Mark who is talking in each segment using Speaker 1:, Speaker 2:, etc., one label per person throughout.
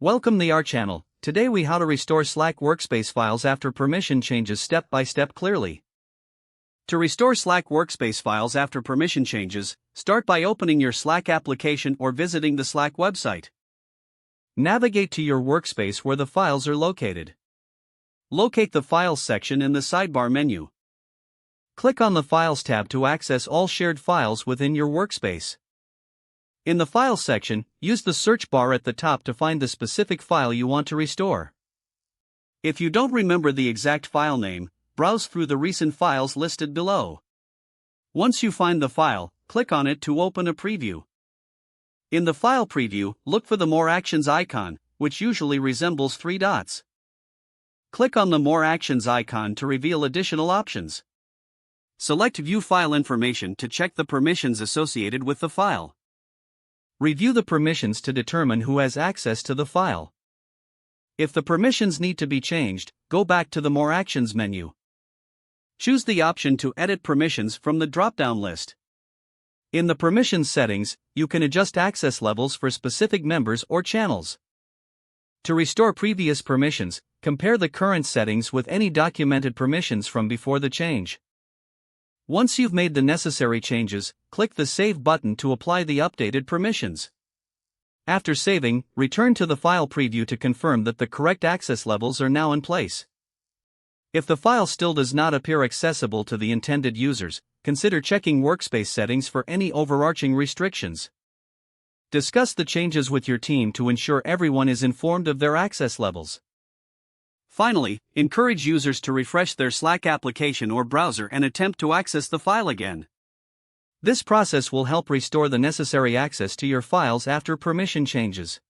Speaker 1: Welcome to our channel. Today we how to restore Slack Workspace files after permission changes step by step clearly. To restore Slack Workspace files after permission changes, start by opening your Slack application or visiting the Slack website. Navigate to your workspace where the files are located. Locate the Files section in the sidebar menu. Click on the Files tab to access all shared files within your workspace. In the Files section, use the search bar at the top to find the specific file you want to restore. If you don't remember the exact file name, browse through the recent files listed below. Once you find the file, click on it to open a preview. In the file preview, look for the More Actions icon, which usually resembles three dots. Click on the More Actions icon to reveal additional options. Select View File Information to check the permissions associated with the file. Review the permissions to determine who has access to the file. If the permissions need to be changed, go back to the More Actions menu. Choose the option to edit permissions from the drop-down list. In the permissions settings, you can adjust access levels for specific members or channels. To restore previous permissions, compare the current settings with any documented permissions from before the change. Once you've made the necessary changes, click the Save button to apply the updated permissions. After saving, return to the file preview to confirm that the correct access levels are now in place. If the file still does not appear accessible to the intended users, consider checking Workspace settings for any overarching restrictions. Discuss the changes with your team to ensure everyone is informed of their access levels. Finally, encourage users to refresh their Slack application or browser and attempt to access the file again. This process will help restore the necessary access to your files after permission changes.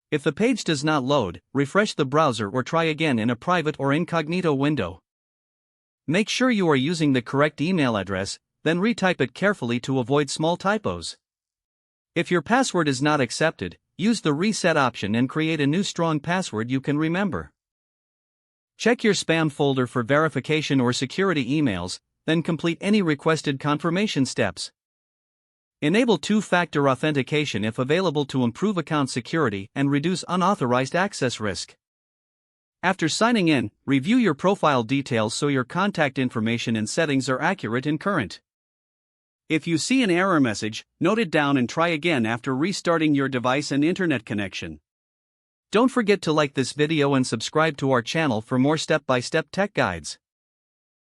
Speaker 1: If the page does not load, refresh the browser or try again in a private or incognito window. Make sure you are using the correct email address, then retype it carefully to avoid small typos. If your password is not accepted, use the reset option and create a new strong password you can remember. Check your spam folder for verification or security emails, then complete any requested confirmation steps. Enable two-factor authentication if available to improve account security and reduce unauthorized access risk. After signing in, review your profile details so your contact information and settings are accurate and current. If you see an error message, note it down and try again after restarting your device and internet connection. Don't forget to like this video and subscribe to our channel for more step-by-step tech guides.